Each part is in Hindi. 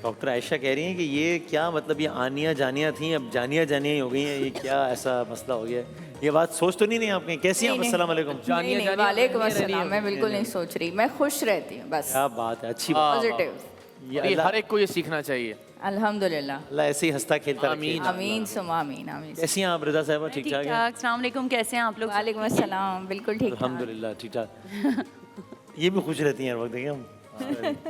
डॉक्टर आयशा कह रही हैं कि ये क्या मतलब, ये आनिया जानिया थी अब जानिया जानिया ही हो गई हैं, ये क्या ऐसा मसला हो गया है? ये बात सोच तो नहीं रही आपने? कैसी हैं आप? अस्सलाम वालेकुम। नहीं, वालेकुम अस्सलाम। मैं बिल्कुल नहीं सोच रही, मैं खुश रहती हूँ बस। क्या बात है, अच्छी बात। पॉजिटिव। ये ये अल्लाह हर एक को ये सीखना चाहिए। अल्हम्दुलिल्लाह। अल्लाह ऐसे ही हंसता खेलता रखे। आमीन। आमीन सुमा आमीन आमीन। कैसी हैं आप रज़ा साहिबा? ठीक ठाक हैं? अस्सलाम वालेकुम, कैसे हैं आप लोग? वालेकुम अस्सलाम, बिल्कुल ठीक ठाक। अल्हम्दुलिल्लाह ठीक ठाक। ये भी खुश रहती हैं हर वक्त, देखिए हम।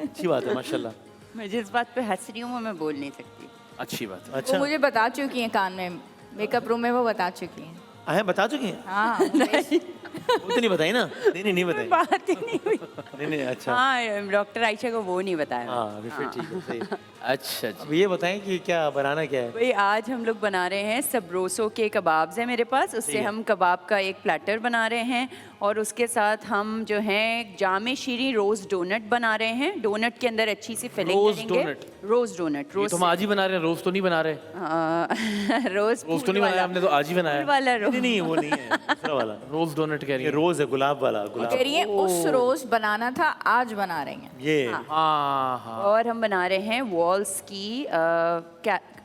अच्छी बात है माशाल्लाह। मैं जिस बात पे हंस रही हूँ वो मैं बोल नहीं सकती। अच्छी बात है। वो अच्छा मुझे बता चुकी हैं कान में, मेकअप रूम में वो बता चुकी हैं। आए बता चुकी हैं? हाँ मुझे- वो तो नहीं बताई ना? नहीं बताई। बात ही नहीं हुई। नहीं अच्छा। हाँ, डॉक्टर आयशा को वो नहीं बताया। हाँ अभी फिर ठीक है, सही है। अच्छा अब ये बताएं कि क्या बनाना क्या है? भाई आज हम लोग बना रहे हैं सबरोसो के कबाब्स हैं मेरे पास, उससे हम कबाब का एक प्लेटर बना रहे हैं और उसके साथ हम जो हैं जामे शीरी रोज़ डोनट बना रहे हैं। डोनट के अंदर अच्छी सी फिलिंग रोज़ करेंगे। डोनट? रोज़ डोनट। ये रोज़ तो हम आज ही बना रहे हैं, रोज तो नहीं बना रहे। रोज़ रोज तो नहीं बनाया हमने, तो आज ही बनाया। वाला रोज़। नहीं वो नहीं है, दूसरा वाला। रोज डोनट कह रही ये है। रोज है, गुलाब वाला गुलाब। कह रही है उस रोज बनाना था, आज बना रही हैं। ये हाँ हाँ। और हम बना रहे हैं वॉल्स की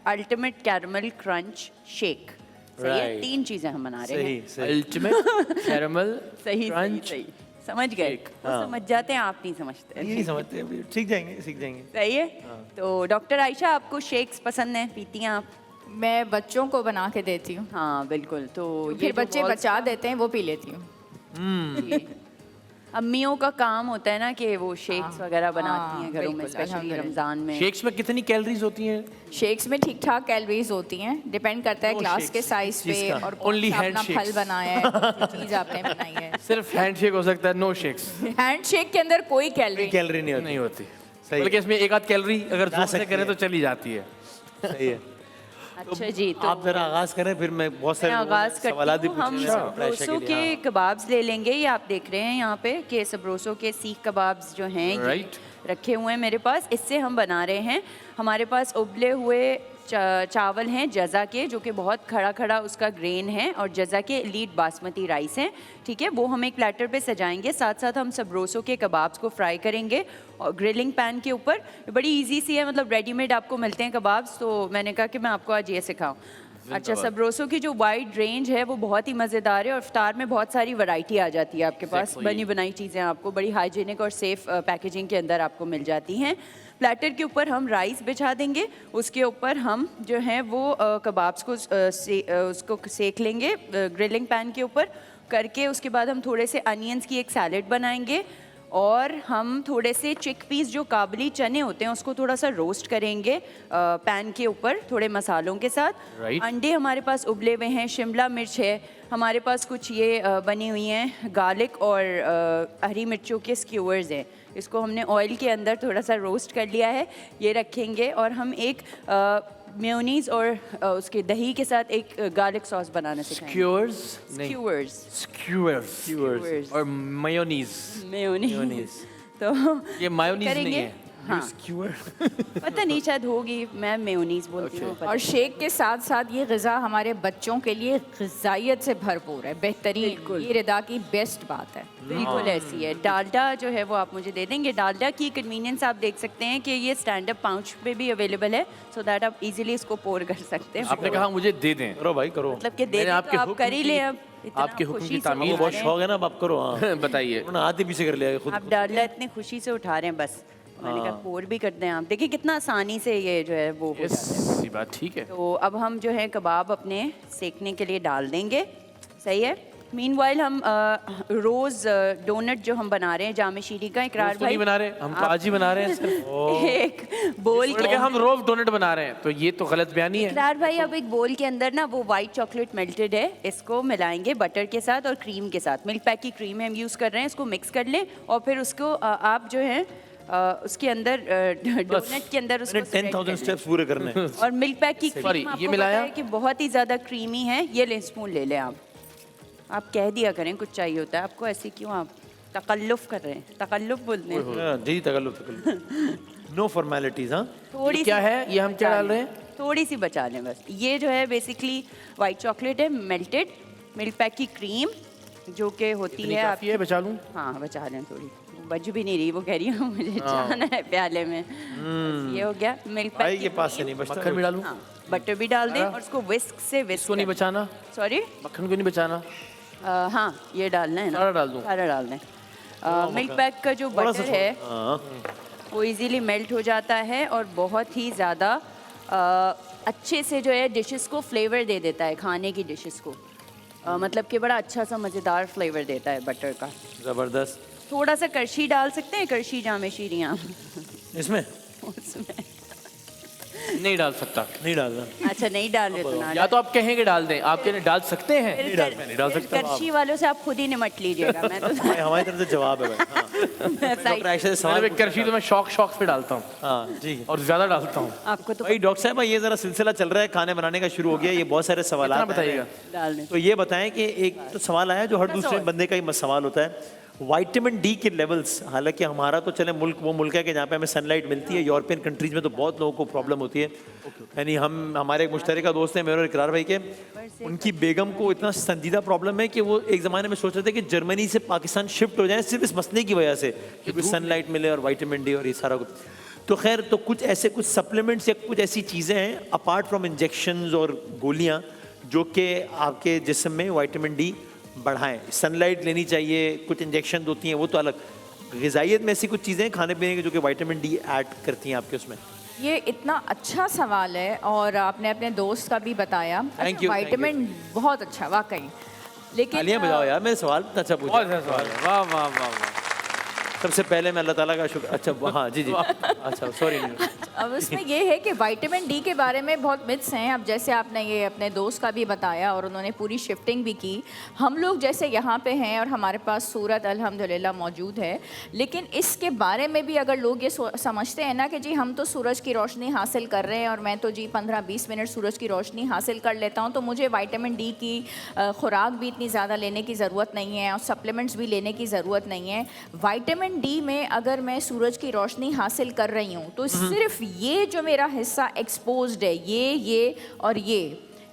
अल्टीमेट कैरमल क्रंच शेक। सही है, Right. 3 चीजें हम बना रहे सही हैं। सही। अल्टीमेट कैरमल सही क्रंच सही समझ गए। वो हाँ। समझ जाते हैं, आप नहीं समझते। ये नहीं समझते अभी, सीख जाएंगे सीख जाएंगे। सही है। तो डॉक्टर आयशा, आपको शेक्स पसंद हैं, पीती हैं आप? मैं बच्चों को बना के देती हूँ, हाँ बिल्कुल। तो फिर जो बच्चे walls- बचा देते हैं, वो पी लेती हूँ। जी। अम्मियों का काम होता है ना कि वो शेक्स हाँ, वगैरह बनाती हाँ, हैं घरों में, बिल्कुल, स्पेशली अल्हम्दुलिल्लाह। रमज़ान में। शेक्स में कितनी कैलोरीज होती हैं? शेक्स में ठीक ठाक कैलोरीज होती हैं, डिपेंड करता है No ग्लास shakes, के साइज पे चीज़ का। और कौन Only सा अपना handshakes. फल बनाया है, कौन सी चीज आपने बनाई है। सिर्फ हैंड शेक हो सकता है, नो शेक्स हैंडशेक के अंदर कोई कैलोरी कैलोरी नहीं होती। नहीं होती। सही। बल्कि इसमें एक आध कैलोरी अगर जा जोर से सकती करें है। तो चली जाती है। सही है। अच्छा जी, तो आप जरा आगाज करें, फिर मैं बहुत सारे मैं लोगों ने आगाज सवालात करती भी हूँ। हम पूछे हैं डॉक्टर आयशा सबरोसो के लिए। के कबाब्स ले लेंगे। ये आप देख रहे हैं यहाँ पे कि सबरोसो के सीख कबाब्स जो हैं ये Right. रखे हुए हैं मेरे पास। इससे हम बना रहे हैं। हमारे पास उबले हुए चावल हैं जज़ा के, जो कि बहुत खड़ा खड़ा उसका ग्रेन है, और जज़ा के एलीट बासमती राइस हैं। ठीक है, वो हम एक प्लेटर पे सजाएंगे। साथ साथ हम सबरोसो के कबाब्स को फ्राई करेंगे और ग्रिलिंग पैन के ऊपर। बड़ी इजी सी है, मतलब रेडीमेड आपको मिलते हैं कबाब्स, तो मैंने कहा कि मैं आपको आज ये सिखाऊं। अच्छा, सबरोसो की जो वाइड रेंज है वो बहुत ही मज़ेदार है और इफ्तार में बहुत सारी वैरायटी आ जाती है आपके पास। बनी बनाई चीज़ें आपको बड़ी हाइजीनिक और सेफ़ पैकेजिंग के अंदर आपको मिल जाती हैं। प्लेटर के ऊपर हम राइस बिछा देंगे, उसके ऊपर हम जो है वो कबाब्स को उसको सेक लेंगे ग्रिलिंग पैन के ऊपर करके। उसके बाद हम थोड़े से अनियंस की एक सैलेड बनाएंगे और हम थोड़े से चिकपीस जो काबुली चने होते हैं उसको थोड़ा सा रोस्ट करेंगे पैन के ऊपर थोड़े मसालों के साथ। Right. अंडे हमारे पास उबले हुए हैं, शिमला मिर्च है हमारे पास, कुछ ये बनी हुई हैं गार्लिक और हरी मिर्चों के स्क्यूअर्स हैं। इसको हमने ऑयल के अंदर थोड़ा सा रोस्ट कर लिया है, ये रखेंगे। और हम एक मेयोनीज और उसके दही के साथ एक गार्लिक सॉस बनाना सिखाएंगे। स्क्यूअर्स नहीं, स्क्यूअर्स। स्क्यूअर्स और मेयोनीज। मेयोनीज। तो ये मायोनीज नहीं करेंगे। है। हाँ, पता नहीं, शायद होगी, मैं मेयोनीज बोलती हूँ। और शेक के साथ साथ ये ग़िज़ा हमारे बच्चों के लिए ग़िज़ाइयत से भरपूर है, बेहतरीन। ये रिदा की बेस्ट बात है। बिल्कुल ऐसी है। डालडा जो है वो आप मुझे दे देंगे। डालडा की कन्वीनियंस आप देख सकते हैं कि ये स्टैंड अप पाउच पे भी अवेलेबल है, सो दैट आप इजीली इसको पोर कर सकते हैं। आपने कहा मुझे दे दें। करो भाई करो। मतलब कि दे मैंने दें आपके तो आप हुक्म कर ही की- लें। अब इतना आपके हुक्म खुशी की से तामील वो उठा बहुत रहे हैं। शौक है ना, अब आप करो। हाँ बताइए। उन्होंने हाथ ही पीछे कर लिया खुद। आप डालडा इतनी खुशी से उठा रहे हैं, बस मैंने कहा पोर भी करते हैं। आप देखिए कितना आसानी से ये जो है वो हो जाता है। ये बात ठीक है। तो अब हम जो है कबाब अपने सेकने के लिए डाल देंगे। सही है। मीनवाइल हम रोज़ डोनट जो हम बना रहे हैं जामे शीरी का, इकरार रोज तो भाई नहीं बना रहे, हम तो आज ही बना रहे हैं सिर्फ। एक बोल बोल के हम रोज डोनट बना रहे हैं, तो ये तो गलत बयानी है। इकरार भाई, अब एक बोल के अंदर ना वो वाइट चॉकलेट मेल्टेड है, इसको मिलाएंगे बटर के साथ और क्रीम के साथ। मिल्क पैक की क्रीम हम यूज़ कर रहे हैं, इसको मिक्स कर लें और फिर उसको आप जो है उसके अंदर डोनट के अंदर उसको 10,000 स्टेप्स पूरे करने हैं। और मिल्क पैक की Sorry, क्रीम ये आपको मिलाया? पता है कि बहुत ही ज़्यादा क्रीमी है। ये ले स्पून ले लें आप कह दिया करें कुछ चाहिए होता है आपको, ऐसे क्यों आप तकल्लुफ़ कर रहे हैं? तकल्लुफ़ बोलते हैं। हाँ, जी तकल्लुफ़। No formalities. हाँ थोड़ी ये क्या सी है? ये हम क्या बचा डाल रहे लें, हैं? थोड़ी सी बचा लें बस। ये जो है बेसिकली वाइट चॉकलेट है मेल्टेड, मिल्क पैक की क्रीम जो कि होती इतनी है काफी है, बचा लूं? हाँ बचा लें थोड़ी। बज भी नहीं रही, वो कह रही है मुझे जाना है प्याले में। बस ये हो गया मिल्क भाई पैक। के पास से नहीं बचता मक्खन भी डालूं? हाँ, बटर भी डाल दें और उसको विस्क से विस्क। इसको नहीं बचाना, सॉरी, मक्खन को नहीं बचाना, हाँ ये डालना है ना, सारा डाल दूं? सारा डाल दें। मिल्क पैक का जो थोड़ा सा बटर है हाँ वो इजीली मेल्ट हो जाता है और बहुत ही ज़्यादा अच्छे से जो है डिशेस को फ्लेवर दे देता है, खाने की डिशेस को। मतलब कि बड़ा अच्छा सा मज़ेदार फ्लेवर देता है बटर का। जबरदस्त। थोड़ा सा करशी डाल सकते हैं, करशी जामे शीरियाँ इसमें उसमें। नहीं डाल सकता। नहीं डालना। अच्छा नहीं डाल रहे तो ना या तो आप कहेंगे डाल दें, आप कहने डाल सकते हैं? फिर नहीं डाल, मैं नहीं डाल सकता। करशी वालों से आप खुद ही निमट लीजिएगा। मैं तो भाई, हमारी तरफ से जवाब है भाई। हाँ। डॉक्टर आयशा से सवाल मैंने करशी तो मैं शौक से डालता हूँ हाँ जी। और ज्यादा डालता हूँ। आपको तो भाई डॉक्टर साहब ये जरा सिलसिला चल रहा है, खाने बनाने का शुरू हो गया, ये बहुत सारे सवाल कितना बताइएगा? डालने तो ये बताएं कि एक तो सवाल आया जो हर दूसरे बंदे का ही सवाल होता है, विटामिन डी के लेवल्स। हालांकि हमारा तो चले मुल्क वो मुल्क है कि जहाँ पे हमें सनलाइट मिलती है, यूरोपियन कंट्रीज में तो बहुत लोगों को प्रॉब्लम होती है। यानी हम हमारे एक मुश्तरका दोस्त हैं मेरे और इकरार भाई के, उनकी बेगम को इतना संजीदा प्रॉब्लम है कि वो एक ज़माने में सोच रहे थे कि जर्मनी से पाकिस्तान शिफ्ट हो जाए सिर्फ इस मसले की वजह से, क्योंकि सनलाइट मिले और विटामिन डी और ये सारा कुछ। तो खैर, तो कुछ ऐसे कुछ सप्लीमेंट्स या कुछ ऐसी चीज़ें हैं अपार्ट फ्रॉम इंजेक्शंस और गोलियाँ जो कि आपके जिस्म में विटामिन डी बढ़ाएं। सनलाइट लेनी चाहिए, कुछ इंजेक्शन होती हैं वो तो अलग, ग़िज़ाइयत में ऐसी कुछ चीज़ें खाने पीने की जो कि विटामिन डी ऐड करती हैं आपके उसमें। ये इतना अच्छा सवाल है और आपने अपने दोस्त का भी बताया। Thank you, thank विटामिन बहुत अच्छा वाकई, लेकिन तालियां बजाओ यार, मेरे सवाल इतना अच्छा पूछा। बहुत अच्छा सवाल है, वाह वाह वाह वाह। सबसे पहले मैं अल्लाह ताला का शुक्र। अच्छा हाँ जी जी, अच्छा सॉरी। अब उसमें ये है कि विटामिन डी के बारे में बहुत मिथ्स हैं। अब जैसे आपने ये अपने दोस्त का भी बताया और उन्होंने पूरी शिफ्टिंग भी की। हम लोग जैसे यहाँ पे हैं और हमारे पास सूरत अल्हम्दुलिल्लाह मौजूद है, लेकिन इसके बारे में भी अगर लोग ये समझते हैं ना कि जी हम तो सूरज की रोशनी हासिल कर रहे हैं और मैं तो जी 15-20 मिनट सूरज की रोशनी हासिल कर लेता हूँ, तो मुझे विटामिन डी की खुराक भी इतनी ज़्यादा लेने की ज़रूरत नहीं है और सप्लीमेंट्स भी लेने की ज़रूरत नहीं है। विटामिन डी में अगर मैं सूरज की रोशनी हासिल कर रही हूँ तो सिर्फ ये जो मेरा हिस्सा एक्सपोज्ड है, ये और ये,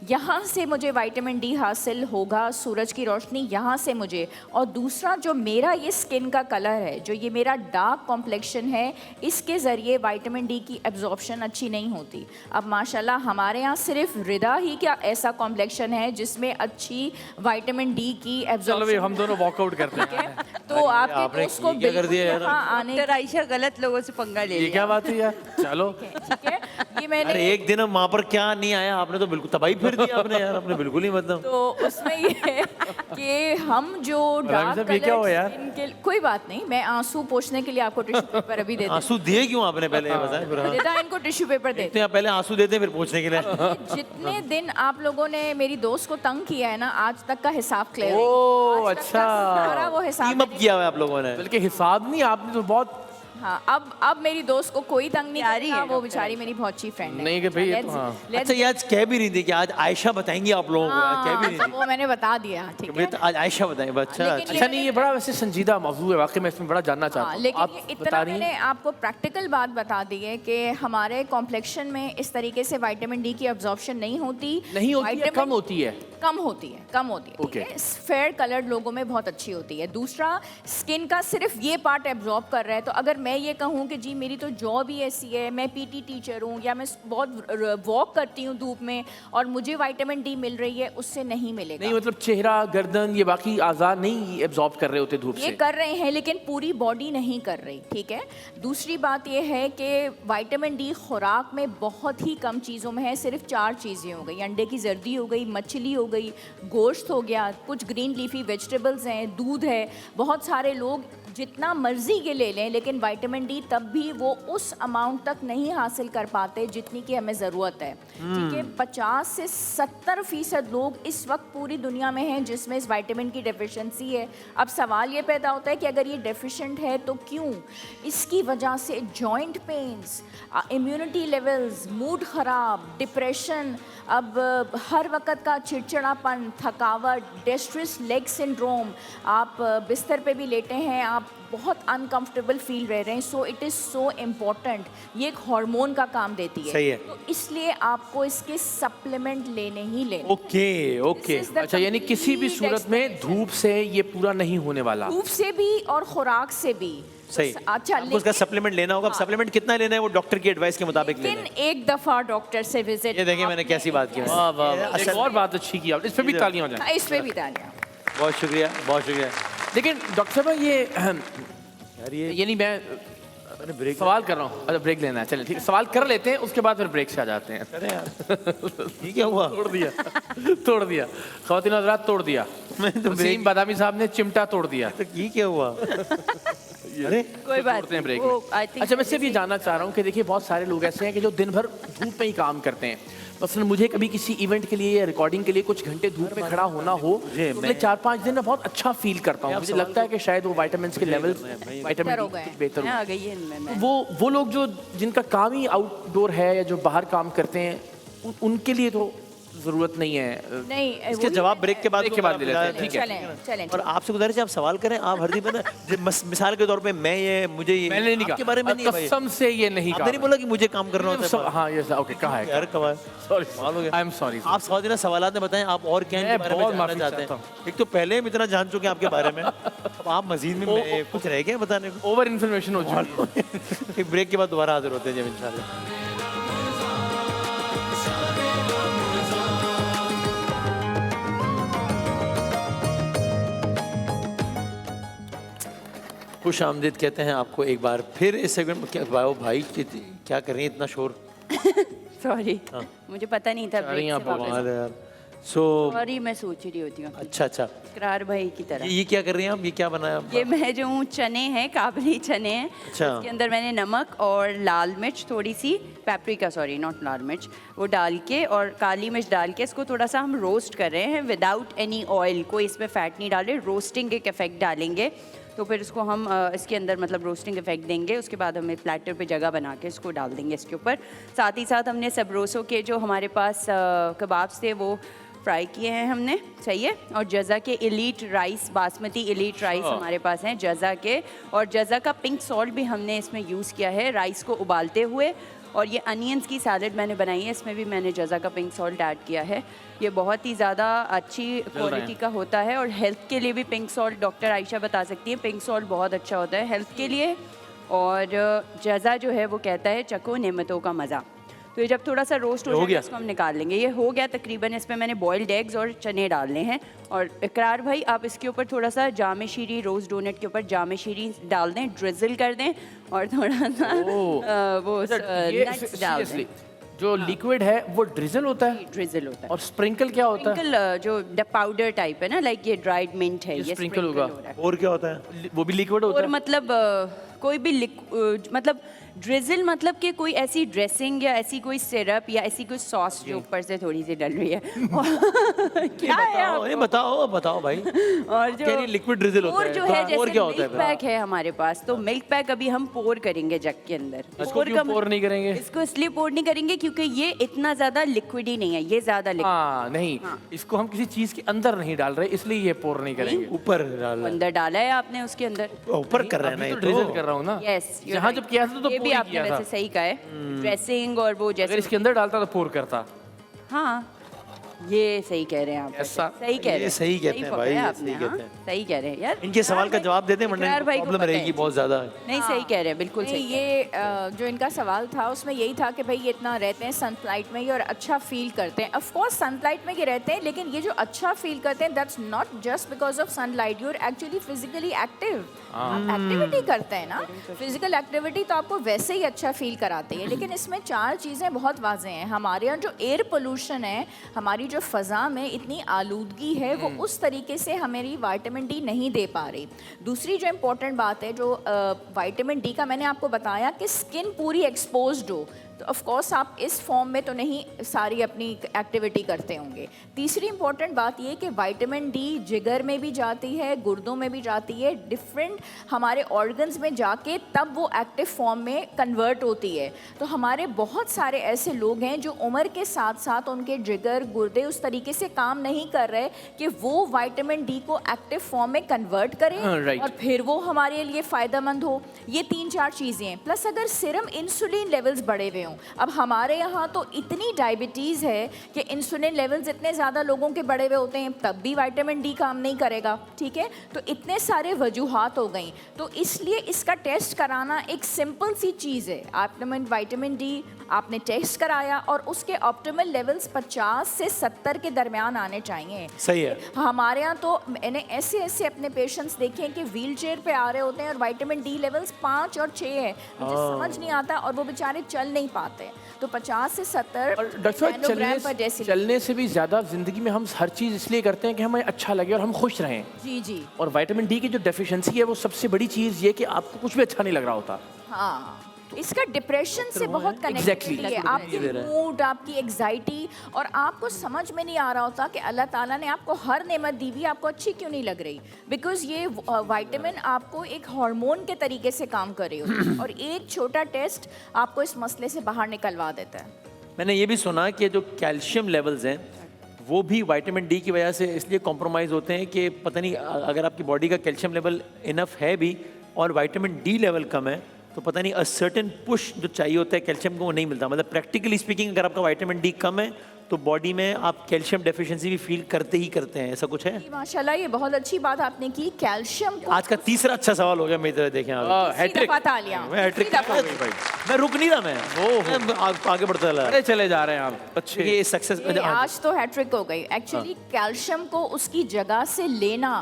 यहाँ से मुझे विटामिन डी हासिल होगा, सूरज की रोशनी यहाँ से मुझे। और दूसरा जो मेरा ये स्किन का कलर है, जो ये मेरा डार्क कॉम्प्लेक्शन है, इसके ज़रिए विटामिन डी की एब्जॉर्प्शन अच्छी नहीं होती। अब माशाल्लाह हमारे यहाँ सिर्फ रिदा ही क्या ऐसा कॉम्प्लेक्शन है जिसमें अच्छी विटामिन डी की चलो भाई, एब्जॉर्प्शन। हम दोनों वॉकआउट करते हैं। तो आपके आपने दोस्त को क्या कर दिया यार? यहाँ आने डॉक्टर आयशा गलत लोगों से पंगा ले ये लिया। क्या बात है यार? चलो ठीक है, ये मैंने अरे एक दिन हम वहाँ पर क्या नहीं आया, आपने तो बिल्कुल तबाही फिर दी आपने यार, आपने बिल्कुल ही मतलब। तो उसमें ये है कि हम जो डार्क साहब, ये क्या हुआ यार? कलर के कोई बात नहीं, मैं आंसू पोंछने के लिए आपको टिश्यू पेपर अभी दे देती आंसू दिए क्यों आपने पहले ये बताएं फिर। हूँ। देता इनको टिश्यू पेपर दे इतने पहले आंसू देते हैं फिर पूछने के लिए। जितने दिन आप लोगों ने मेरी दोस्त को तंग किया है ना, आज तक का हिसाब क्लियर है। ओह, आज तक का अच्छा। सारा वो हिसाब टीम अप किया हुआ है आप लोगों ने। बल्कि हिसाब नहीं, आपने तो बहुत हाँ, अब मेरी दोस्त को कोई तंग नहीं प्यारी करता, है वो डॉक्टर बेचारी मेरी बहुत अच्छी फ्रेंड है। नहीं कि भाई ये तो Let's- हाँ। let's अच्छा ये आज कह भी रही थी कि आज आयशा बताएंगी आप लोगों को, आज कह भी हाँ, रही थी वो मैंने बता दिया, ठीक मुझे है। तो आज आयशा बताएंगे। अच्छा लेकिन अच्छा नहीं, ये बड़ा वैसे संजीदा मौजूद है वाकई, मैं इसमें बड़ा जानना चाहता हाँ, हूँ। लेकिन आप ये बता इतना रही हैं। मैंने आपको प्रैक्टिकल बात बता दी है कि हमारे कॉम्प्लेक्शन में इस तरीके से विटामिन डी की एब्जॉर्प्शन नहीं होती। नहीं होती है, Vitamin- कम होती है। कम होती है, कम होती है, ठीक Okay. है। फेयर कलर्ड लोगों में बहुत अच्छी होती है। दूसरा, स्किन का सिर्फ ये पार्ट एब्जॉर्ब कर रहा है। तो अगर मैं ये कहूँ कि जी मेरी तो जॉब ही ऐसी है, मैं पीटी टीचर हूँ या मैं बहुत वॉक करती हूँ धूप में और मुझे विटामिन डी मिल रही है, उससे नहीं मिलेगा। नहीं मतलब चेहरा, गर्दन, ये बाकी आज़ाद नहीं एब्जॉर्ब कर रहे होते धूप ये से। कर रहे हैं लेकिन पूरी बॉडी नहीं कर रही, ठीक है। दूसरी बात ये है कि विटामिन डी खुराक में बहुत ही कम चीज़ों में है, सिर्फ 4 चीज़ें हो गई। अंडे की जर्दी हो गई, मछली हो गई, गोश्त हो गया, कुछ ग्रीन लीफी वेजिटेबल्स हैं, दूध है। बहुत सारे लोग जितना मर्जी के ले लें लेकिन विटामिन डी तब भी वो उस अमाउंट तक नहीं हासिल कर पाते जितनी की हमें ज़रूरत है, ठीक है। 50 से 70% लोग इस वक्त पूरी दुनिया में हैं जिसमें इस विटामिन की डेफिशिएंसी है। अब सवाल ये पैदा होता है कि अगर ये डेफिशिएंट है तो क्यों? इसकी वजह से joint pains, immunity levels, mood ख़राब, डिप्रेशन, अब हर वक्त का चिड़चिड़ापन, थकावट, डिस्ट्रेस लेग सिंड्रोम, आप बिस्तर पे भी लेटे हैं, आप बहुत अनकंफर्टेबल फील रह रहे हैं, so it is so important, ये एक हार्मोन का काम देती है। सही है। तो इसलिए आपको इसके सप्लीमेंट लेने ही लेने। Okay okay. This is the अच्छा, यानी किसी भी complete सूरत में explanation। धूप से ये पूरा नहीं होने वाला। धूप से भी और खुराक से भी। सही। अच्छा, आपको उसका लेकिन सप्लीमेंट लेना होगा। सप्लीमेंट कितना लेना है वो डॉक्टर की एडवाइस के मुताबिक लेना लेकिन है। एक दफा डॉक्टर से विजिट। ये देखिए मैंने कैसी बात की। वाह वाह वाह। एक असल- और बात अच्छी की आप, इस पे भी तालियां हो जाएं। इस पे भी तालियां। बहुत शुक्रिया बहुत शुक्रिया। लेकिन डॉक्टर साहब ये यार ये यानी मैं मैंने ब्रेक सवाल कर रहा हूँ। अच्छा, ब्रेक लेना है, चलिए ठीक है, सवाल कर लेते हैं, उसके बाद फिर ब्रेक से आ जाते हैं। अरे यार ये क्या हुआ? तोड़ दिया तोड़ दिया ख़वातीन हज़रात, तोड़ दिया। वसीम बादामी साहब ने चिमटा तोड़ दिया। तो ये क्या हुआ? अरे कोई बात तोड़ते हैं ब्रेक वो, में। I think अच्छा, मैं सिर्फ ये जानना चाह रहा हूँ कि देखिए बहुत सारे लोग ऐसे हैं कि जो दिन भर धूप में ही काम करते हैं। मसलन मुझे कभी किसी इवेंट के लिए या रिकॉर्डिंग के लिए कुछ घंटे धूप में खड़ा होना हो तो अगले 4-5 दिन में बहुत अच्छा फील करता हूँ। मुझे लगता है कि शायद वो विटामिन के लेवल विटामिन हो डी गए। कुछ बेहतर मैं हो। आ गई है इनमें। वो लोग जो जिनका काम ही आउटडोर है या जो बाहर काम करते हैं उनके लिए तो ज़रूरत नहीं है। नहीं, इसके वही- जवाब ब्रेक के बाद ब्रेक के बाद ले लेते हैं, ठीक है। चलें चलें। और आपसे गुजारिश है आप सवाल करें। आप हर दिन में ना मिसाल के तौर पे मैं ये मुझे ये मैंने नहीं आपके कहा, बारे में नहीं भाई। कसम से ये नहीं आपने कहा। नहीं बोला कि मुझे काम करना होता है। हाँ ये ओके, कहा है। यार कमाल। सॉरी कमाल हो गया। I am sorry. आप सवाल सवालात में बताएं आप और क्या इनके मैं बारे में बहुत जानना माफी चाहते चाहता हैं। एक तो पहले हम इतना जान चुके हैं आपके बारे में, अब आप मजीद में कुछ रह गया बताने को। ओवर इन्फॉर्मेशन हो चुकी है। एक ब्रेक के बाद दोबारा हाजिर होते हैं जब इंशाल्लाह। खुश आमदीद कहते हैं आपको एक बार फिर इस सेगमेंट में। क्या भाई क्या कर रही हैं इतना शोर? सॉरी, मुझे पता नहीं था। रही हैं आप लोग। कमाल है यार। सो सॉरी, मैं सोच रही होती हूँ अच्छा अच्छा, इकरार भाई की तरह। ये क्या कर रही हैं आप? ये क्या बनाया आप? ये मैं जो हूँ चने हैं, काबली चने हैं। अच्छा। इसके अंदर मैंने नमक और लाल मिर्च थोड़ी सी, पेपरिका सॉरी नॉट लाल मिर्च, वो डाल के और काली मिर्च डाल के इसको थोड़ा सा हम रोस्ट कर रहे हैं विदाउट एनी ऑयल। कोई इसमें फ़ैट नहीं डाले, रोस्टिंग एक इफेक्ट डालेंगे। तो फिर इसको हम इसके अंदर मतलब रोस्टिंग इफेक्ट देंगे। उसके बाद हमें प्लेटर पे जगह बना के इसको डाल देंगे इसके ऊपर। साथ ही साथ हमने सबरोसो के जो हमारे पास कबाब्स थे वो फ्राई किए हैं हमने, सही है। और जज़ा के elite rice, basmati elite rice हमारे पास हैं जज़ा के। और जज़ा का पिंक सॉल्ट भी हमने इसमें यूज़ किया है राइस को उबालते हुए। और ये अनियंस की सैलड मैंने बनाई है, इसमें भी मैंने जज़ा का पिंक सॉल्ट ऐड किया है। ये बहुत ही ज़्यादा अच्छी क्वालिटी का होता है और हेल्थ के लिए भी पिंक सॉल्ट, डॉक्टर आयशा बता सकती है, पिंक सॉल्ट बहुत अच्छा होता है हेल्थ के लिए। और जज़ा जो है वो कहता है चको नेमतों का मज़ा। तो ये जब थोड़ा सा रोस्ट हो जाएगा इसको हम निकाल लेंगे। ये हो गया तकरीबन। इसमें मैंने बॉइल्ड एग्स और चने डालने हैं। और इकरार भाई आप इसके ऊपर थोड़ा सा जामे शीरी, रोज़ डोनट के ऊपर जामे शीरी डाल दें, ड्रिजल कर दें और थोड़ा सा वो नट्स डाल दें। जो लिक्विड है वो ड्रिजल होता है ड्रिजल होता है। और स्प्रिंकल क्या होता है? स्प्रिंकल जो पाउडर टाइप है ना, लाइक ये ड्राइड मिंट है, ये स्प्रिंकल स्प्रिंकल होगा। हो रहा है। और क्या होता है? वो भी लिक्विड होता और है? मतलब कोई भी मतलब ड्रिजल मतलब कि कोई ऐसी ड्रेसिंग या ऐसी कोई सिरप या ऐसी कोई सॉस जो ऊपर से थोड़ी सी डल रही है। क्या है बताओ, ये बताओ बताओ भाई। और कह रही लिक्विड ड्रिजल होता और है जो तो है और जैसे क्या होता है मिल्क पैक है हमारे पास, तो मिल्क पैक अभी हम पोर करेंगे जग के अंदर। इसको क्यों पोर नहीं करेंगे? इसको इसलिए पोर नहीं करेंगे क्योंकि ये इतना ज्यादा लिक्विड ही नहीं है, ये ज्यादा लिक्विड। हाँ नहीं, इसको हम किसी चीज के अंदर नहीं डाल रहे, इसलिए ये पोर नहीं करेंगे। ऊपर डाल अंदर डाला है आपने उसके अंदर। ऊपर कर रहे हैं ना अभी ये तो ड्रिजल कर रहा हूँ ना। यस, जहाँ जब किया था तो ये पोर भी ही आपने किया था। वैसे सही कहा है। ड्रेसिंग और वो अगर जैसे, इसके अंदर डालता तो पोर करता। हाँ ये सही कह रहे हैं आप। ऐसा? सही कह रहे ये हैं, सही कहते हैं पकड़ा भाई, है ये आपने, सही हाँ, कहते हैं। सही कह रहे हैं यार। इनके सवाल का जवाब देते हैं वरना इकरार भाई को प्रॉब्लम पता रहेगी है। बहुत ज्यादा। नहीं सही कह रहे हैं, बिल्कुल नहीं, सही। ये जो इनका सवाल था उसमें यही था कि भाई ये इतना रहते हैं सनलाइट में ही और अच्छा फील करते हैं। ऑफ कोर्स सनलाइट में ये रहते हैं, लेकिन ये जो अच्छा फील करते हैं that's not just because of sunlight. You are actually physically active, activity करते हैं ना। फिजिकल एक्टिविटी तो आपको वैसे ही अच्छा फील कराती है। लेकिन इसमें 4 चीज़ें बहुत वाज़ेह हैं। हमारे यहाँ जो एयर पोल्यूशन है, हमारी जो फ़ज़ा में इतनी आलूदगी है, वो उस तरीके से हमारी विटामिन डी नहीं दे पा रही। दूसरी जो इम्पोर्टेंट बात है, जो विटामिन डी का मैंने आपको बताया कि स्किन पूरी एक्सपोज्ड हो, तो ऑफ कोर्स आप इस फॉर्म में तो नहीं सारी अपनी एक्टिविटी करते होंगे। तीसरी इंपॉर्टेंट बात ये कि विटामिन डी जिगर में भी जाती है, गुर्दों में भी जाती है, डिफरेंट हमारे ऑर्गन्स में जाके तब वो एक्टिव फॉर्म में कन्वर्ट होती है। तो हमारे बहुत सारे ऐसे लोग हैं जो उम्र के साथ साथ उनके जिगर गुर्दे उस तरीके से काम नहीं कर रहे कि वो विटामिन डी को एक्टिव फॉर्म में कन्वर्ट करें right. और फिर वो हमारे लिए फ़ायदेमंद हो। ये 3-4 चीज़ें हैं। प्लस अगर सीरम इंसुलिन लेवल्स बढ़े हुए हों, अब हमारे यहाँ तो इतनी डायबिटीज़ है कि इंसुलिन लेवल्स इतने ज़्यादा लोगों के बढ़े हुए होते हैं, तब भी विटामिन डी काम नहीं करेगा, ठीक है। तो इतने सारे वजूहात हो गई, तो इसलिए इसका टेस्ट कराना एक सिंपल सी चीज़ है। आपने विटामिन डी आपने टेस्ट कराया और उसके ऑप्टिमल लेवल्स 50 से 70 के दरमियान आने चाहिए। सही है। हमारे यहाँ तो मैंने ऐसे अपने पेशेंट्स देखे हैं कि व्हील चेयर पे आ रहे होते हैं और विटामिन डी लेवल्स 5 और 6 है, मुझे समझ नहीं आता और वो बेचारे चल नहीं पाते। तो 50 से 70 और डॉक्टर नैनोग्राम पर डेसिलीटर। चलने से भी ज़्यादा ज़िंदगी में हम हर चीज़ इसलिए करते हैं कि हमें अच्छा लगे और हम खुश रहें। जी जी और विटामिन डी की जो डेफिशिएंसी है वो सबसे बड़ी चीज़ ये कि आपको कुछ भी अच्छा नहीं लग रहा होता। हाँ, इसका डिप्रेशन से बहुत Exactly. कनेक्टेड है, आपकी मूड, आपकी एग्जाइटी, और आपको समझ में नहीं आ रहा होता कि अल्लाह ताला ने आपको हर नेमत दी हुई, आपको अच्छी क्यों नहीं लग रही। बिकॉज ये विटामिन आपको एक हार्मोन के तरीके से काम कर रही होती है और एक छोटा टेस्ट आपको इस मसले से बाहर निकलवा देता है। मैंने ये भी सुना कि जो कैल्शियम लेवल्स हैं वो भी विटामिन डी की वजह से इसलिए कॉम्प्रोमाइज़ होते हैं कि पता नहीं अगर आपकी बॉडी का कैल्शियम लेवल इनफ है भी और विटामिन डी लेवल कम है तो पता नहीं अ सर्टेन पुश जो चाहिए होता है कैल्शियम को वो नहीं मिलता। मतलब प्रैक्टिकली स्पीकिंग अगर आपका विटामिन डी कम है तो बॉडी में आप कैल्शियम डेफिशिएंसी भी फील करते ही करते हैं, ऐसा कुछ है? माशाल्लाह, ये बहुत अच्छी बात आपने की। कैल्शियम को आज का तीसरा अच्छा सवाल हो गया मेरी तरह, देखें आप हैट्रिक। मैं हैट्रिक मैं रुक नहीं रहा, मैं आगे बढ़ता चला। अरे चले जा रहे हैं आप अच्छे। ये सक्सेस आज तो हैट्रिक हो गई। एक्चुअली कैल्शियम को उसकी जगह से लेना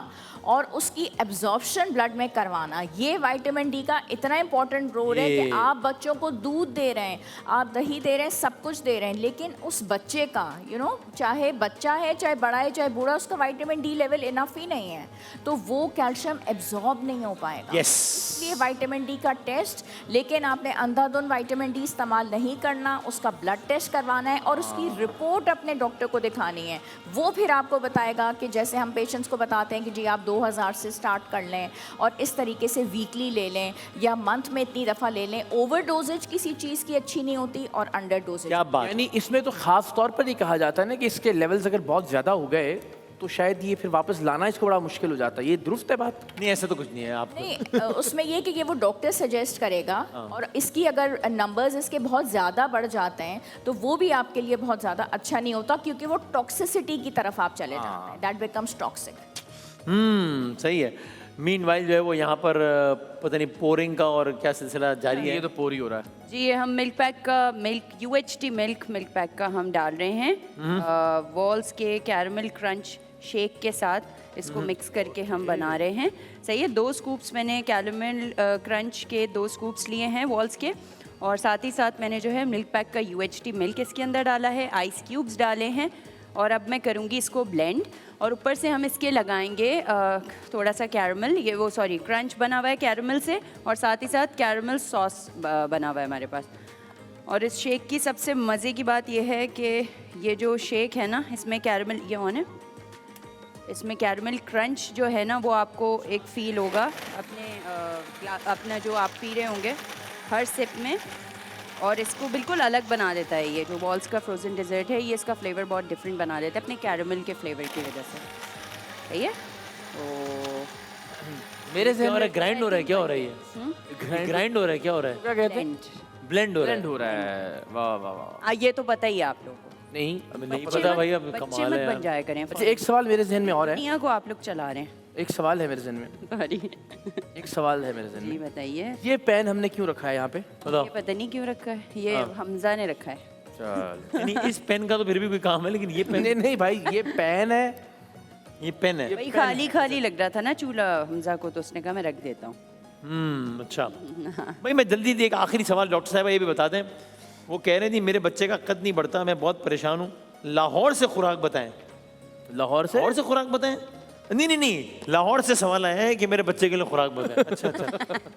और उसकी एब्जॉर्प्शन ब्लड में करवाना, ये विटामिन डी का इतना इंपॉर्टेंट रोल है कि आप बच्चों को दूध दे रहे हैं, आप दही दे रहे हैं, सब कुछ दे रहे हैं, लेकिन उस बच्चे का चाहे बच्चा है, चाहे बड़ा है, चाहे बूढ़ा, उसका विटामिन डी लेवल इनफ ही नहीं है, तो वो कैल्शियम एब्जॉर्ब नहीं हो पाएगा। इसलिए विटामिन डी का टेस्ट, लेकिन आपने अंधाधुंध विटामिन डी इस्तेमाल नहीं करना, उसका ब्लड टेस्ट करवाना है और उसकी रिपोर्ट अपने डॉक्टर को दिखानी है। वो फिर आपको बताएगा कि जैसे हम पेशेंट्स को बताते हैं कि जी आप 2000 से स्टार्ट कर लें और इस तरीके से वीकली ले लें या मंथ में इतनी दफ़ा ले लें। ओवर डोजेज किसी चीज़ की अच्छी नहीं होती और अंडर डोजेज। क्या बात, यानी इसमें तो खास तौर पर ये कहा जाता है ना कि इसके लेवल्स अगर बहुत ज़्यादा हो गए तो शायद ये फिर वापस लाना इसको बड़ा मुश्किल हो जाता है। ये दुरुस्त है बात? नहीं ऐसा तो कुछ नहीं है। आप नहीं, उसमें ये कि ये वो डॉक्टर सजेस्ट करेगा और इसकी अगर नंबर्स इसके बहुत ज़्यादा बढ़ जाते हैं तो वो भी आपके लिए बहुत ज़्यादा अच्छा नहीं होता, क्योंकि वो टॉक्सिसिटी की तरफ आप चले जाते हैं, दैट बिकम्स टॉक्सिक। सही है। मीनवाइल जो है वो यहाँ पर पता नहीं पोरिंग का और क्या सिलसिला जारी है। ये तो पोरी हो रहा है जी। ये हम मिल्क पैक का UHT मिल्क पैक का हम डाल रहे हैं वॉल्स के कैरमल क्रंच शेक के साथ इसको मिक्स करके हम बना रहे हैं। सही है। 2 स्कूप्स मैंने कैरमल क्रंच के 2 स्कूप्स लिए हैं वॉल्स के, और साथ ही साथ मैंने जो है मिल्क पैक का UHT मिल्क इसके अंदर डाला है, आइस क्यूब्स डाले हैं, और अब मैं करूँगी इसको ब्लेंड, और ऊपर से हम इसके लगाएंगे थोड़ा सा कैरमल, क्रंच बना हुआ है कैरमल से, और साथ ही साथ कैरमल सॉस बना हुआ है हमारे पास। और इस शेक की सबसे मज़े की बात यह है कि ये जो शेक है ना, इसमें कैरमल ये ऑन है, इसमें कैरमल क्रंच जो है ना वो आपको एक फ़ील होगा अपना जो आप पी रहे होंगे हर सिप में, और इसको बिल्कुल अलग बना देता है। ये जो वॉल्स का फ्रोज़न डेजर्ट है ये इसका फ्लेवर बहुत डिफरेंट बना देता है अपने कैरमल के फ्लेवर की वजह से। सही है। तो मेरे क्या हो रहा है? ग्राइंड हो रहा है? क्या हो रहा है? ये ग्राइंड हो रहा है? क्या हो रहा है? क्या कहते हैं? ब्लेंड हो रहा है। ब्लेंड हो रहा है। वाह वाह वाह। ये तो पता ही है आप लोगों को। नहीं हमें नहीं पता भाई, अब बच्चे कमाल मत है बन यार। जाया करें। अच्छा, एक सवाल मेरे जहन में और है। दुनिया को आप लोग चला रहे हैं। एक सवाल है मेरे जहन में, सॉरी। एक सवाल है मेरे जहन जी में। बताइए। ये पेन हमने क्यों रखा है यहाँ पे? बताओ। ये पता नहीं क्यों रखा है, ये हमजा ने रखा है। चल नहीं, इस पेन का तो फिर भी कोई काम है, लेकिन ये पेन, नहीं नहीं भाई, ये पेन है। ये पेन है। भाई खाली खाली लग रहा था ना चूल्हा हमजा को, तो उसने कहा मैं रख देता हूँ। अच्छा भाई, मैं जल्दी एक आखिरी सवाल डॉक्टर साहब ये भी बता दें। वो कह रहे थी मेरे बच्चे का कद नहीं बढ़ता, मैं बहुत परेशान हूँ, लाहौर से खुराक बताएं। लाहौर से? लाहौर से खुराक बताएं। नहीं नहीं नहीं, लाहौर से सवाल आया है कि मेरे बच्चे के लिए खुराक बताएं। अच्छा अच्छा,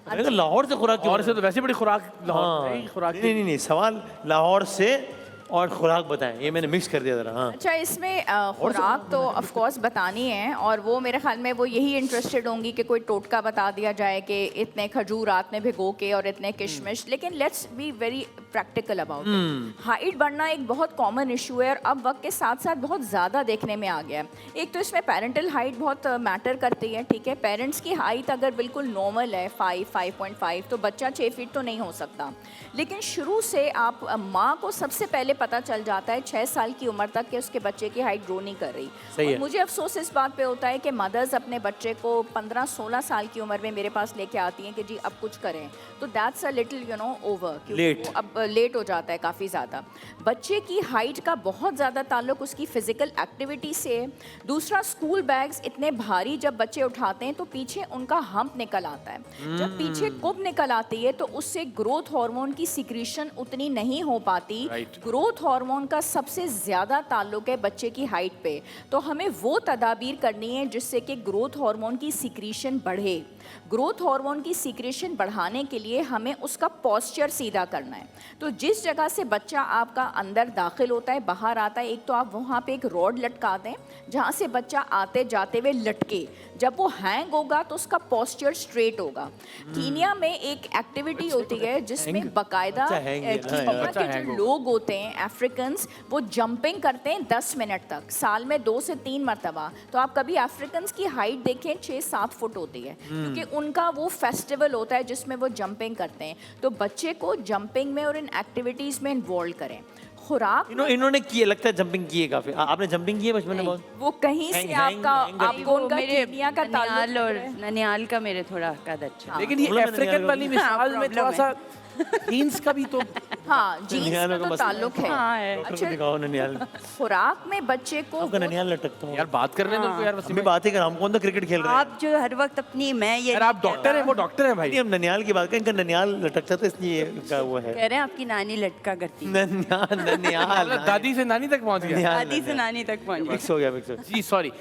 मैंने कहा लाहौर से खुराक क्यों? और से तो वैसे बड़ी खुराक लाहौर हाँ, में ही खुराक नहीं नहीं नहीं, सवाल लाहौर से और खुराक बताएं, ये मैंने मिक्स कर दिया जरा। हाँ अच्छा, इसमें खुराक तो ऑफ कोर्स बतानी है, और वो मेरे ख्याल में वो यही इंटरेस्टेड होंगी कि कोई टोटका बता दिया जाए कि इतने खजूर रात में भिगो के और इतने किशमिश। लेकिन let's be very practical about it. Height बढ़ना एक बहुत कॉमन इशू है, और अब वक्त के साथ साथ बहुत ज़्यादा देखने में आ गया है। एक तो इसमें पेरेंटल हाइट बहुत मैटर करती है, ठीक है। पेरेंट्स की हाइट अगर बिल्कुल नॉर्मल है 5.5 तो बच्चा 6 फीट तो नहीं हो सकता। लेकिन शुरू से आप माँ को सबसे पहले पता चल जाता है 6 साल की उम्र तक कि उसके बच्चे की हाइट ग्रो नहीं कर रही। सही और है। मुझे अफसोस इस बात पे होता है कि मदर्स अपने बच्चे को 15-16 साल की उम्र में मेरे पास लेके आती हैं कि जी अब कुछ करें, तो that's a little you know over, Late. अब लेट हो जाता है काफ़ी ज़्यादा। बच्चे की हाइट का बहुत ज़्यादा ताल्लुक उसकी फ़िज़िकल एक्टिविटी से है। दूसरा, स्कूल बैग्स इतने भारी जब बच्चे उठाते हैं तो पीछे उनका हम्प निकल आता है। जब पीछे कुब निकल आती है तो उससे ग्रोथ हार्मोन की सिक्रीशन उतनी नहीं हो पाती। ग्रोथ हार्मोन का सबसे ज़्यादा ताल्लुक है बच्चे की हाइट पे, तो हमें वो तदाबीर करनी है जिससे कि ग्रोथ हार्मोन की सिक्रीशन बढ़े। ग्रोथ हार्मोन की सिक्रेशन बढ़ाने के लिए हमें उसका पोस्चर सीधा करना है। तो जिस जगह से बच्चा आपका अंदर दाखिल होता है, बाहर आता है, एक तो आप वहाँ पे एक रॉड लटका दें जहाँ से बच्चा आते जाते हुए लटके। जब वो हैंग होगा तो उसका पोस्चर स्ट्रेट होगा। कीनिया में एक एक्टिविटी होती है जिसमें बाकायदा कीनिया के जो लोग होते हैं अफ्रीकन्स, वो जंपिंग करते हैं 10 मिनट तक, साल में 2 से 3 मरतबा। तो आप कभी अफ्रीकन्स की हाइट देखें 6-7 फुट होती है, क्योंकि उनका वो फेस्टिवल होता है जिसमें वो जंपिंग करते हैं। तो बच्चे को जंपिंग में और इन एक्टिविटीज़ में इन्वॉल्व करें। खुराक इन्होंने किए, लगता है जंपिंग की है काफी। आपने जंपिंग की है बचपन में बहुत? वो कहीं से आपको उनका कीनिया का ननियाल ताल्लुक और है। ननियाल का मेरे थोड़ा कद अच्छा है। लेकिन ये अफ्रीकन वाली मिसाल में थोड़ा सा जीन्स का भी तो हाँ, जीन्स ननियाल का का तो मसला ताल्लुक है। हाँ है। डॉक्टर को दिखाओ ननियाल। खुराक में बच्चे को आपका ननियाल लटकता हूँ यार बात करने दो यार। हम भी बात ही कर, हम कौन सा क्रिकेट खेल रहे हैं? आप जो हर वक्त अपनी मैं ये यार आप डॉक्टर हैं, वो डॉक्टर है भाई। नहीं, हम ननियाल की बात करें, इनका ननियाल लटकता था इसलिए इनका वो है कह रहे हैं आपकी नानी लटका करती है। ननियाल। ननियाल मतलब दादी से नानी तक पहुंच गया। ननियाल, दादी से नानी तक पहुंच गई। मिक्स हो गया, मिक्स हो गया। जी सॉरी,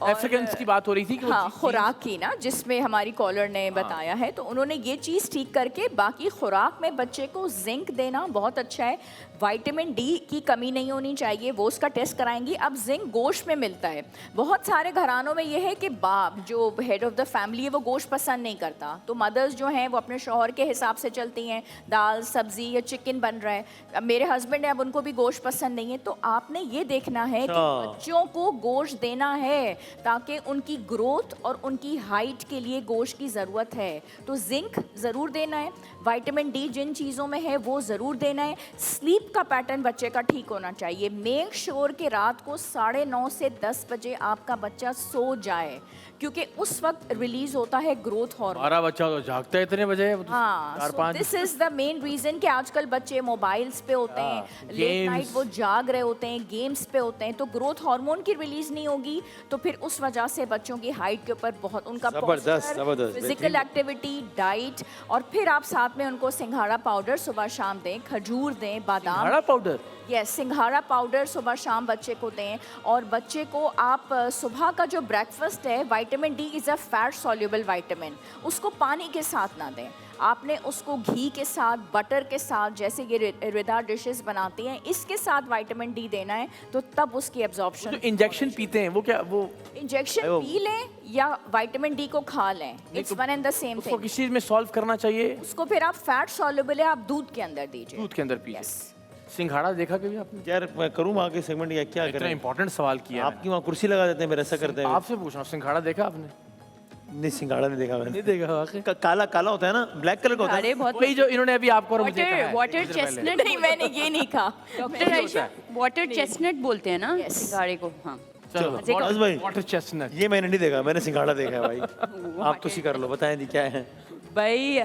अफ्रीकन्स की बात हो रही थी कि वो हाँ, खुराक की ना, जिसमें हमारी कॉलर ने बताया है, तो उन्होंने ये चीज़ ठीक करके बाकी खुराक में बच्चे को जिंक देना बहुत अच्छा है। विटामिन डी की कमी नहीं होनी चाहिए, वो उसका टेस्ट कराएंगी। अब जिंक गोश्त में मिलता है। बहुत सारे घरानों में ये है कि बाप जो हेड ऑफ द फैमिली है वो गोश्त पसंद नहीं करता, तो मदर्स जो हैं वो अपने शौहर के हिसाब से चलती हैं, दाल सब्जी या चिकन बन रहा है। अब मेरे हस्बैंड है, अब उनको भी गोश्त पसंद नहीं है, तो आपने ये देखना है कि बच्चों को गोश्त देना है ताकि उनकी ग्रोथ और उनकी हाइट के लिए गोश्त की ज़रूरत है। तो जिंक ज़रूर देना है, विटामिन डी जिन चीज़ों में है वो ज़रूर देना है। स्लीप का पैटर्न बच्चे का ठीक होना चाहिए। मेक श्योर कि रात को 9:30 से 10 बजे आपका बच्चा सो जाए, क्योंकि उस वक्त रिलीज होता है ग्रोथ हार्मोन। हमारा बच्चा तो जागता है इतने बजे, हाँ, 4-5। This is the main reason कि आजकल बच्चे मोबाइल्स पे होते हैं, लेट नाइट वो जाग रहे होते हैं, गेम्स पे होते हैं, तो ग्रोथ हार्मोन की रिलीज नहीं होगी, तो फिर उस वजह से बच्चों की हाइट के ऊपर बहुत उनका जबरदस्त। फिजिकल एक्टिविटी, डाइट, और फिर आप साथ में उनको सिंघाड़ा पाउडर सुबह शाम दें, खजूर दें, बादाम पाउडर। यस, सिंघाड़ा पाउडर सुबह शाम बच्चे को दें। और बच्चे को आप सुबह का जो ब्रेकफास्ट है, vitamin D is a fat soluble vitamin, उसको पानी के साथ ना दें, आपने उसको घी के साथ, बटर के साथ, जैसे ये रिदा डिशेस बनाती हैं, इसके साथ विटामिन डी देना है, तो तब उसकी एब्जॉर्प्शन। जो इंजेक्शन पीते हैं वो क्या, वो इंजेक्शन पी लें या विटामिन डी को खा लें, it's one and the same उसको थिंग। किस चीज में सॉल्व करना चाहिए? उसको फिर आप फैट सॉल्युबल है, आप दूध के अंदर दीजिए, दूध के अंदर पीजिए। यस। सिंघाड़ा देखा कभी आपने? यार मैं करूँ वहाँ के सेगमेंट या क्या इतना करें? इंपॉर्टेंट सवाल किया है आपकी वहाँ कुर्सी लगा देते हैं, मेरे ऐसा करते हैं। आपसे पूछ रहा हूँ, सिंघाड़ा देखा आपने? नहीं, सिंघाड़ा नहीं देखा मैंने। नहीं देखा वाकई? काला काला होता है ना, ब्लैक कलर का होता है। अरे बहुत वही जो इन्होंने अभी आपको और मुझे कहा है। वाटर कुछ देर पहले। चेस्टनट नहीं, मैंने ये नहीं कहा। डॉक्टर आयशा, वाटर चेस्टनट बोलते हैं ना Yes. सिंघाड़े को। हाँ, चलो बस भाई, वाटर चेस्टनट। ये मैंने नहीं देखा, मैंने सिंघाड़ा देखा है भाई। आप तुसी कर लो, बताएं दी क्या है। भाई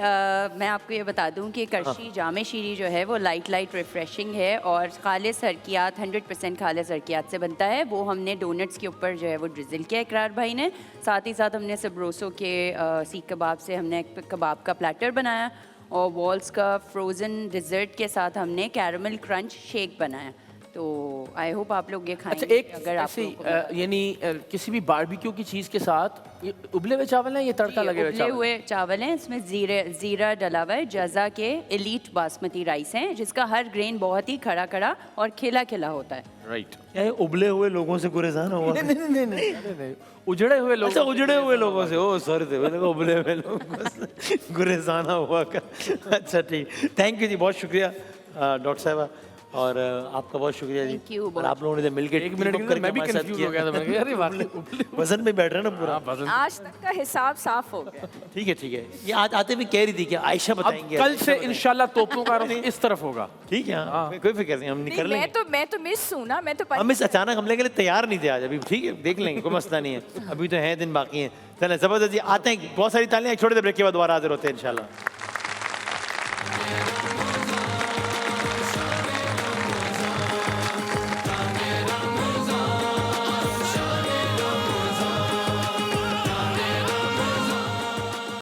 मैं आपको ये बता दूं कि करशी जामे शीरी जो है वो लाइट रिफ़्रेशिंग है और खालिस हरकियात 100% खालिस हरकियात से बनता है। वो हमने डोनट्स के ऊपर जो है वो ड्रिज़ल किया इकरार भाई ने। साथ ही साथ हमने सबरोसो के सीख कबाब से हमने एक कबाब का प्लेटर बनाया और वॉल्स का फ्रोज़न डिज़र्ट के साथ हमने कैरमल क्रंच शेक बनाया। तो आई होप आप लोग ये अच्छा, खाएंगे एक अगर आप ऐसे लोगों को यानी किसी भी बारबेक्यू की चीज़ के साथ ये उबले हुए चावल है, ये तड़का लगे हुए उबले चावल? हुए चावल हैं, इसमें जीरा डला हुआ है, जज़ा के एलीट बासमती राइस हैं, जिसका हर ग्रेन बहुत ही खड़ा खड़ा और खिला खिला होता है। राइट। क्या ये उबले हुए लोगों से गुरेजान हुआ? नहीं, उजड़े हुए लोग। अच्छा, उजड़े हुए लोगों से, ओ सॉरी थे मैंने कहा उबले हुए लोगों से गुरेजाना हुआ का। अच्छा ठीक, थैंक यू जी, बहुत शुक्रिया डॉक्टर साहबा, और आपका बहुत शुक्रिया जी। Thank you, और आप लोगों ने मिलकर एक मिनट के अंदर मैं भी कंफ्यूज हो गया था, मैंने कहा अरे वाह, वजन में बैठ रहे हैं ना पूरा। आज तक का हिसाब साफ हो गया। ठीक है ठीक है, ये आज आते हुए कह रही थी कि आयशा अब बताएंगे। कल से इंशाल्लाह तोपों का रुख इस तरफ होगा। ठीक है, हाँ, कोई फिक्र नहीं, हम नहीं, कर लेंगे। मैं तो मिस हूँ ना, मैं तो हम इस अचानक हमले के लिए तैयार नहीं थे आज, अभी ठीक है देख लेंगे, कोई मसला नहीं है, अभी तो हैं दिन बाकी हैं। चलें, जबरदस्त जी, आते हैं, बहुत सारी तालियां, एक छोटे से ब्रेक के बाद दोबारा हाजिर होते हैं इंशाल्लाह।